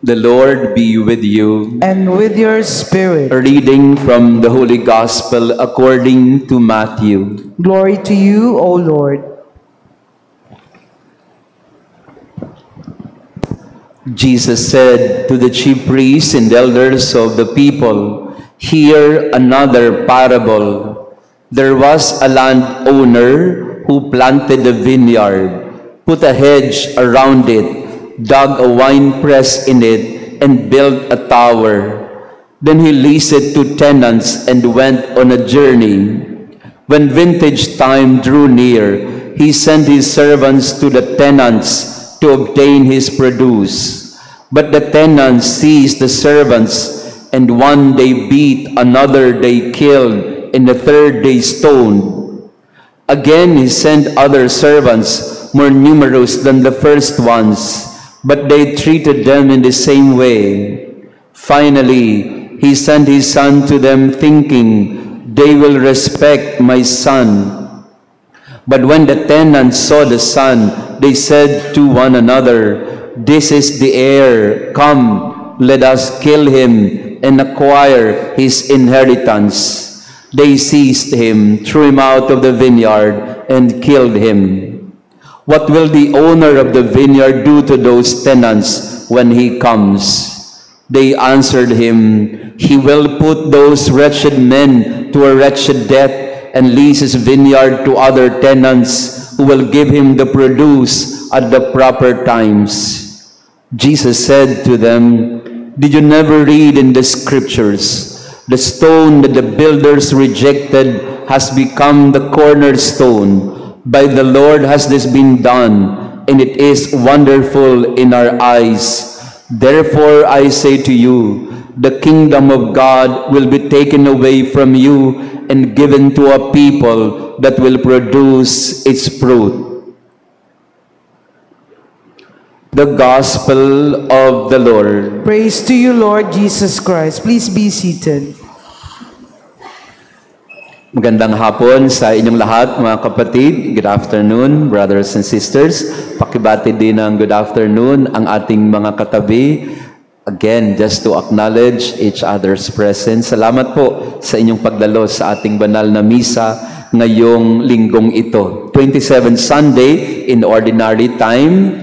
The Lord be with you. And with your spirit. A reading from the Holy Gospel according to Matthew. Glory to you, O Lord. Jesus said to the chief priests and elders of the people, "Hear another parable. There was a landowner who planted a vineyard, put a hedge around it, dug a wine press in it, and built a tower. Then he leased it to tenants and went on a journey. When vintage time drew near, he sent his servants to the tenants to obtain his produce. But the tenants seized the servants, and one they beat, another they killed, and the third they stoned. Again he sent other servants, more numerous than the first ones, but they treated them in the same way. Finally, he sent his son to them, thinking, they will respect my son. But when the tenants saw the son, they said to one another, this is the heir. Come, let us kill him and acquire his inheritance. They seized him, threw him out of the vineyard, and killed him. What will the owner of the vineyard do to those tenants when he comes?" They answered him, "He will put those wretched men to a wretched death and lease his vineyard to other tenants who will give him the produce at the proper times." Jesus said to them, "Did you never read in the scriptures, the stone that the builders rejected has become the cornerstone? By the Lord has this been done, and it is wonderful in our eyes. Therefore I say to you, the kingdom of God will be taken away from you and given to a people that will produce its fruit." The Gospel of the Lord. Praise to you, Lord Jesus Christ. Please be seated. Magandang hapon sa inyong lahat, mga kapatid. Good afternoon, brothers and sisters. Pakibati din ng good afternoon ang ating mga katabi. Again, just to acknowledge each other's presence. Salamat po sa inyong pagdalo sa ating banal na misa ngayong linggong ito. 27th Sunday in Ordinary Time.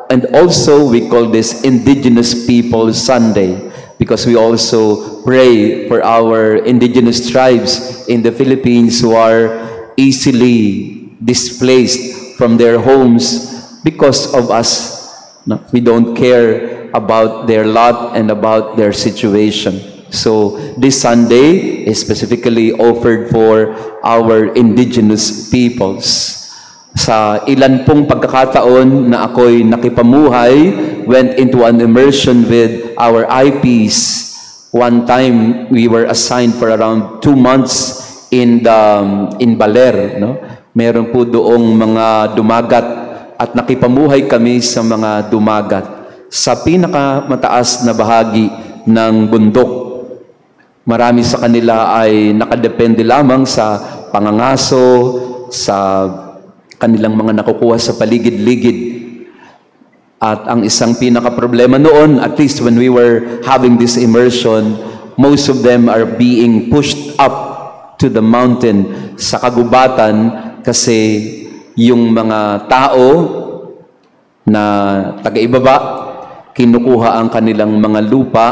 And also, we call this Indigenous People Sunday, because we also pray for our indigenous tribes in the Philippines who are easily displaced from their homes because of us. No? We don't care about their lot and about their situation. So this Sunday is specifically offered for our indigenous peoples. Sa ilan pong pagkakataon na ako'y nakipamuhay, went into an immersion with our IPs. One time, we were assigned for around 2 months in Baler. No? Meron po doong mga dumagat at nakipamuhay kami sa mga dumagat sa pinakamataas na bahagi ng bundok. Marami sa kanila ay nakadepende lamang sa pangangaso, sa kanilang mga nakukuha sa paligid-ligid. At ang isang pinaka-problema noon, at least when we were having this immersion, most of them are being pushed up to the mountain sa kagubatan kasi yung mga tao na taga-ibaba, kinukuha ang kanilang mga lupa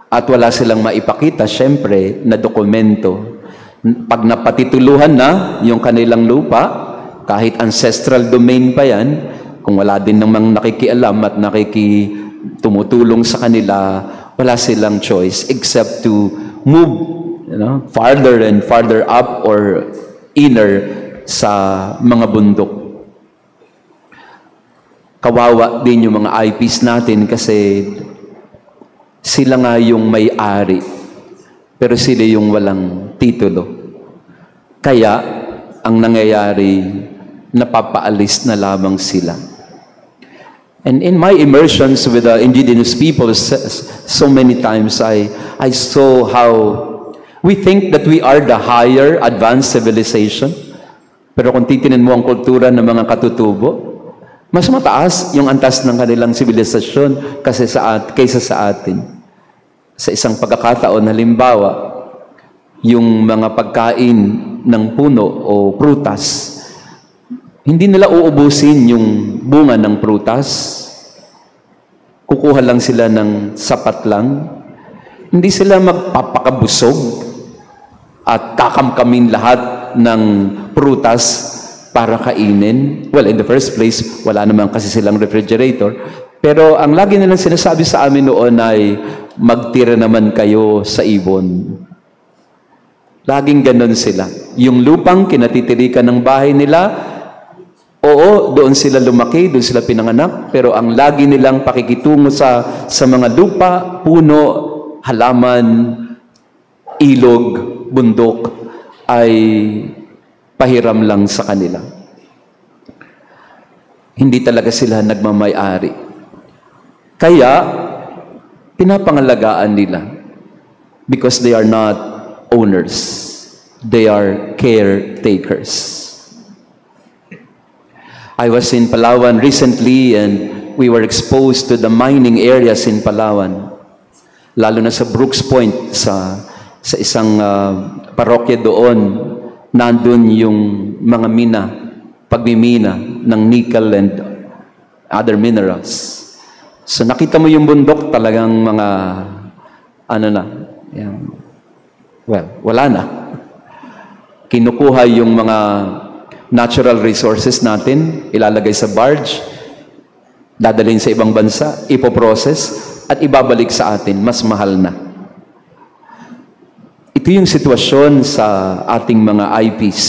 at wala silang maipakita, syempre, na dokumento. Pag napatituluhan na yung kanilang lupa, kahit ancestral domain pa yan, kung wala din namang nakikialam at tumutulong sa kanila, wala silang choice except to move, farther and farther up or inner sa mga bundok. Kawawa din yung mga IPs natin kasi sila nga yung may-ari, pero sila yung walang titulo. Kaya, ang nangyayari, napapaalis na lamang sila. And in my immersions with the indigenous people, so many times I saw how we think that we are the higher advanced civilization. Pero kung titinan mo ang kultura ng mga katutubo, Mas mataas yung antas ng kanilang sibilisasyon kaysa sa atin. Sa isang pagkakataon, halimbawa, yung mga pagkain ng puno o prutas, hindi nila uubusin yung bunga ng prutas. Kukuha lang sila ng sapat lang. Hindi sila magpapakabusog at kakamkamin lahat ng prutas para kainin. Well, in the first place, wala naman kasi silang refrigerator. Pero ang lagi nilang sinasabi sa amin noon ay, magtira naman kayo sa ibon. Laging ganon sila. Yung lupang kinatitirikan ng bahay nila, oo, doon sila lumaki, doon sila pinanganak, pero ang lagi nilang pakikitungo sa mga lupa, puno, halaman, ilog, bundok, ay pahiram lang sa kanila. Hindi talaga sila nagmamay-ari. Kaya, pinapangalagaan nila because they are not owners. They are caretakers. I was in Palawan recently and we were exposed to the mining areas in Palawan. Lalo na sa Brooks Point, sa isang parokya doon, nandun yung mga pagmimina ng nickel and other minerals. So nakita mo yung bundok, talagang mga, wala na. Kinukuha yung mga natural resources natin, ilalagay sa barge, dadalhin sa ibang bansa, ipoprocess, at ibabalik sa atin, mas mahal na. Ito yung sitwasyon sa ating mga IPs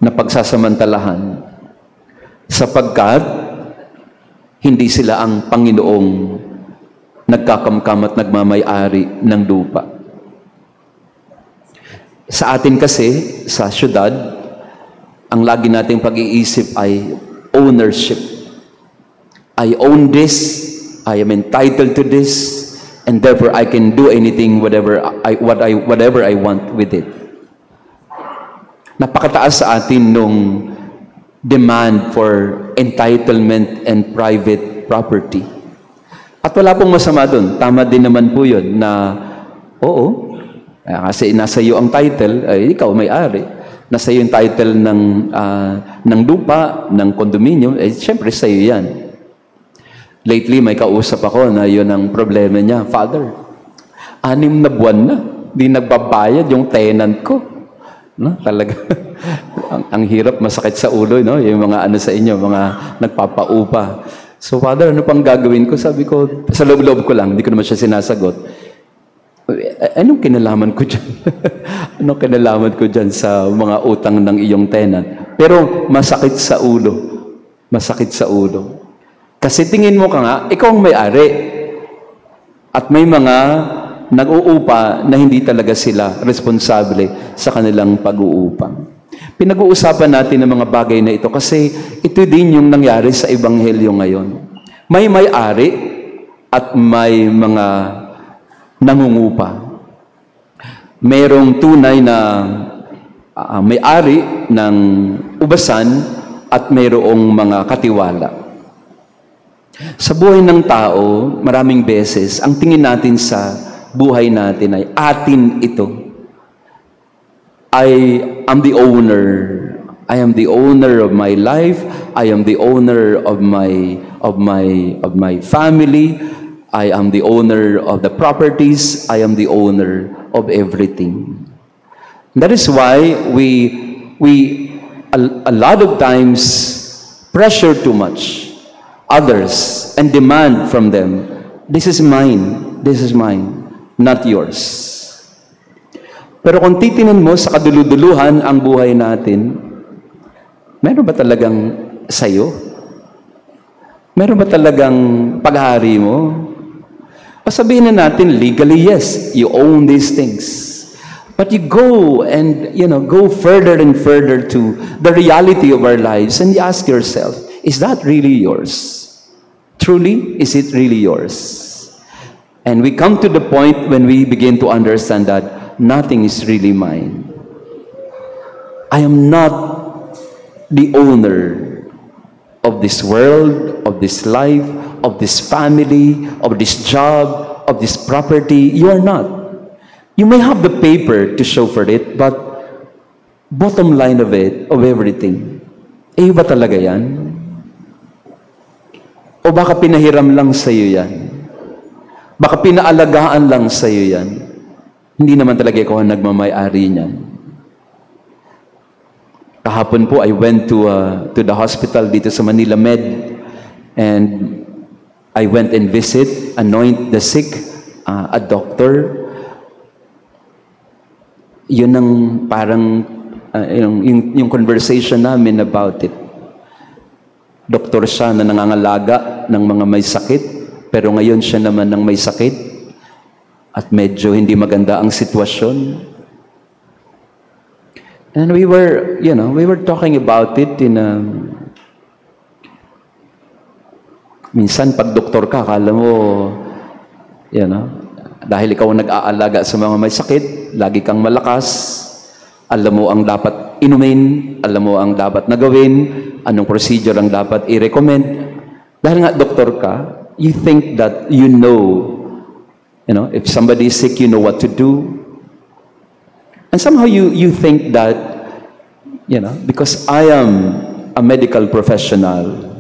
na pagsasamantalahan, sapagkat hindi sila ang Panginoong nagkakamkam at nagmamay-ari ng lupa. Sa atin kasi, sa syudad, ang lagi nating pag-iisip ay ownership. I own this, I am entitled to this, and therefore I can do anything, whatever I want with it. Napakataas sa atin nung demand for entitlement and private property. At wala pong masama doon. Tama din naman po yun na, oo, kasi nasa iyo ang title, ay ikaw may-ari. Nasa iyo yung title ng lupa, ng condominium, syempre sa iyo yan. Lately, may kausap ako na yun ang problema niya. Father, 6 na buwan na, di nagbabayad yung tenant ko. No? Talaga, ang hirap, masakit sa ulo, no? Yung mga sa inyo, mga nagpapaupa. So, Father, ano pang gagawin ko? Sabi ko, sa loob-loob ko lang, hindi ko naman siya sinasagot. Anong kinalaman ko dyan? Anong kinalaman ko dyan sa mga utang ng iyong tenant? Pero masakit sa ulo. Masakit sa ulo. Kasi tingin mo ka nga, ikaw ang may-ari. At may mga nag-uupa na hindi talaga sila responsable sa kanilang pag-uupang. Pinag-uusapan natin ang mga bagay na ito kasi ito din yung nangyari sa Ebanghelyo ngayon. May may-ari at may mga nangungupa. Merong tunay na may-ari ng ubasan at mayroong mga katiwala. Sa buhay ng tao, maraming beses, ang tingin natin sa buhay natin ay atin ito. I am the owner. I am the owner of my life. I am the owner of my family. I am the owner of the properties. I am the owner of everything. That is why we a lot of times pressure too much others and demand from them, this is mine, not yours. Pero kung titingnan mo sa kaduluduluhan ang buhay natin, meron ba talagang sayo? Meron ba talagang paghahari mo? O sabihin na natin, legally, yes, you own these things. But you go and, go further and further to the reality of our lives and you ask yourself, is that really yours? Truly, is it really yours? And we come to the point when we begin to understand that nothing is really mine. I am not the owner of this world, of this life, of this family, of this job, of this property. You are not. You may have the paper to show for it, but bottom line of it, of everything, ba talaga yan? O baka pinahiram lang sa'yo yan? Baka pinaalagaan lang sa'yo yan? Hindi naman talaga ikaw ang nagmamay-ari niyan. Kahapon po, I went to the hospital dito sa Manila Med, and I went and anoint the sick, a doctor. Yun ang parang, yung conversation namin about it. Doktor siya na nangangalaga ng mga may sakit, pero ngayon siya naman ng may sakit, at medyo hindi maganda ang sitwasyon. And we were talking about it minsan pag doktor ka, akala mo, dahil ikaw nag-aalaga sa mga may sakit, lagi kang malakas, alam mo ang dapat inumin, alam mo ang dapat na gawin, anong procedure ang dapat i-recommend. Dahil nga doktor ka, you think that you know, if somebody is sick, you know what to do. And somehow you think that, because I am a medical professional,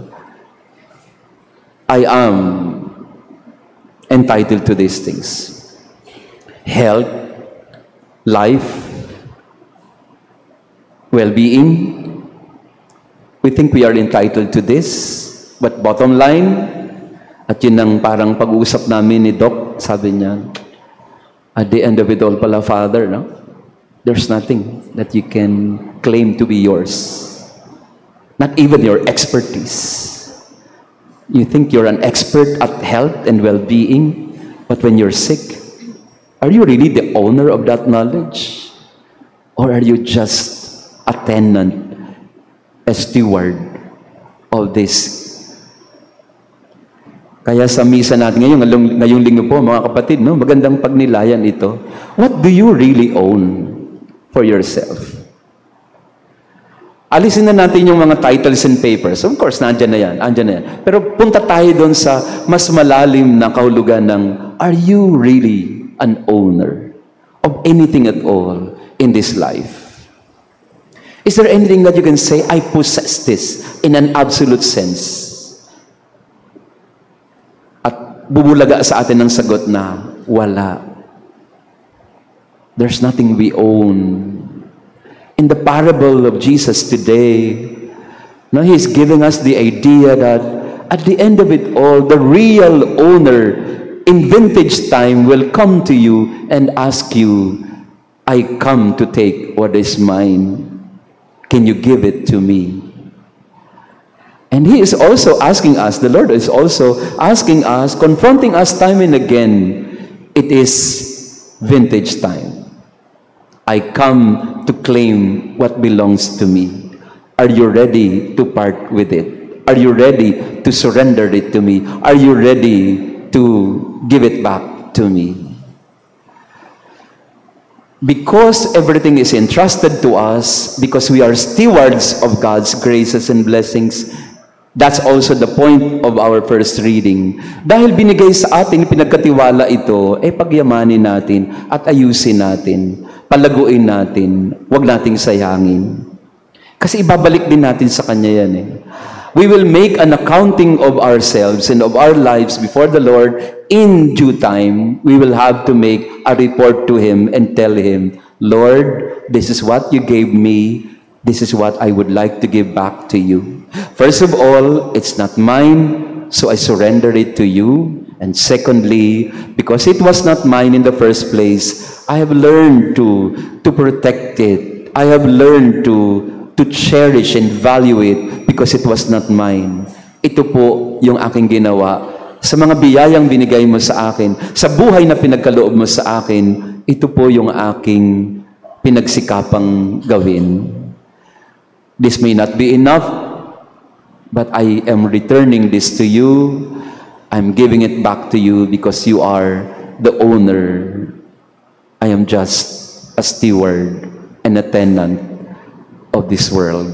I am entitled to these things. Health, life, well-being. We think we are entitled to this, but bottom line, at yun ang parang pag-uusap namin ni Doc, sabi niya, at the end of it all pala, Father, there's nothing that you can claim to be yours. Not even your expertise. You think you're an expert at health and well-being, but when you're sick, are you really the owner of that knowledge? Or are you just a tenant, a steward of this? Kaya sa misa natin ngayong linggo po, mga kapatid, magandang pagnilayan ito. What do you really own for yourself? Alisin na natin yung mga titles and papers. Of course, andyan na yan. Pero punta tayo doon sa mas malalim na kahulugan ng, are you really an owner of anything at all in this life? Is there anything that you can say, I possess this in an absolute sense? At bubulaga sa atin ng sagot na, wala. There's nothing we own. In the parable of Jesus today, He's giving us the idea that at the end of it all, the real owner in vintage time will come to you and ask you, I come to take what is mine. Can you give it to me? And He is also asking us, the Lord is also asking us, confronting us time and again, it is vintage time. I come to claim what belongs to me. Are you ready to part with it? Are you ready to surrender it to me? Are you ready to give it back to me? Because everything is entrusted to us, because we are stewards of God's graces and blessings, that's also the point of our first reading. Dahil binigay sa atin, pinagkatiwala ito, pagyamanin natin at ayusin natin. Palaguin natin, wag nating sayangin. Kasi ibabalik din natin sa Kanya yan. We will make an accounting of ourselves and of our lives before the Lord. In due time, we will have to make a report to Him and tell Him, Lord, this is what you gave me. This is what I would like to give back to you. First of all, it's not mine, so I surrender it to you. And secondly, because it was not mine in the first place, I have learned to protect it. I have learned to cherish and value it because it was not mine. Ito po yung aking ginawa. Sa mga biyayang binigay mo sa akin, sa buhay na pinagkaloob mo sa akin, ito po yung aking pinagsikapang gawin. This may not be enough, but I am returning this to you. I'm giving it back to you because you are the owner. I am just a steward and a tenant of this world.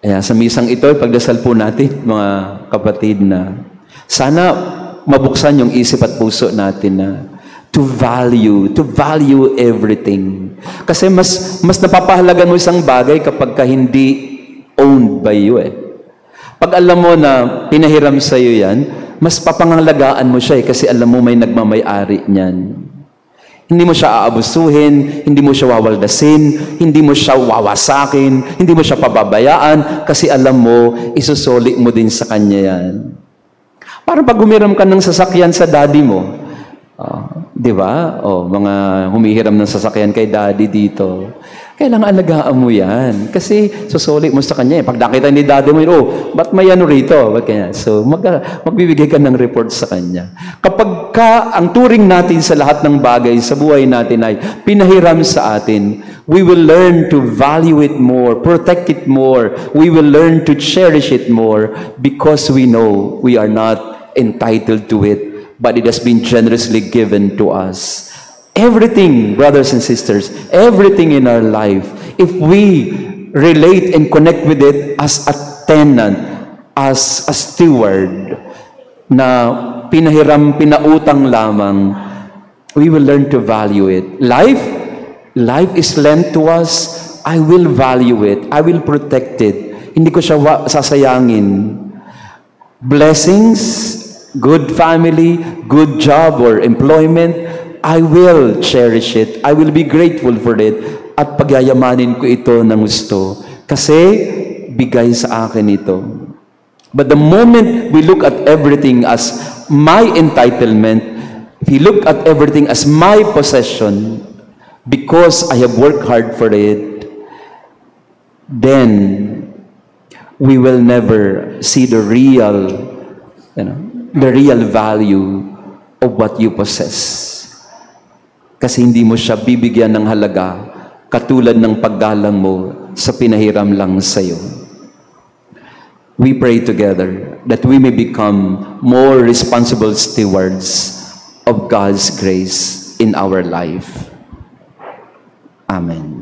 Kaya sa misang ito, pagdasal po natin, mga kapatid, na sana mabuksan yung isip at puso natin na to value everything. Kasi mas napapahalagan mo isang bagay kapag ka hindi owned by you eh. Pag alam mo na pinahiram sa iyo yan, mas papangalagaan mo siya eh, kasi alam mo may nagmamay-ari niyan. Hindi mo siya aabusuhin, hindi mo siya wawaldasin, hindi mo siya wawasakin, hindi mo siya pababayaan, kasi alam mo, isusuli mo din sa kanya yan. Parang pag humiram ka ng sasakyan sa daddy mo, di ba? Mga humihiram ng sasakyan kay daddy dito. Kailangan alagaan mo yan. Kasi susuli mo sa kanya. Pag nakita ni daddy mo, ba't may ano rito? Ba't kanya? So, magbibigay ka ng report sa kanya. Kapag ang turing natin sa lahat ng bagay sa buhay natin ay pinahiram sa atin, we will learn to value it more, protect it more. We will learn to cherish it more because we know we are not entitled to it, but it has been generously given to us. Everything, brothers and sisters, everything in our life, if we relate and connect with it as a tenant, as a steward, na pinahiram, pinautang lamang, we will learn to value it. Life is lent to us. I will value it. I will protect it. Hindi ko siya sasayangin. Blessings, good family, good job or employment, I will cherish it. I will be grateful for it. At pagyayamanin ko ito ng gusto. Kasi bigay sa akin ito. But the moment we look at everything as my entitlement, if you look at everything as my possession, because I have worked hard for it, then we will never see the real value of what you possess. Kasi hindi mo siya bibigyan ng halaga katulad ng paggalang mo sa pinahiram lang sa'yo. We pray together that we may become more responsible stewards of God's grace in our life. Amen.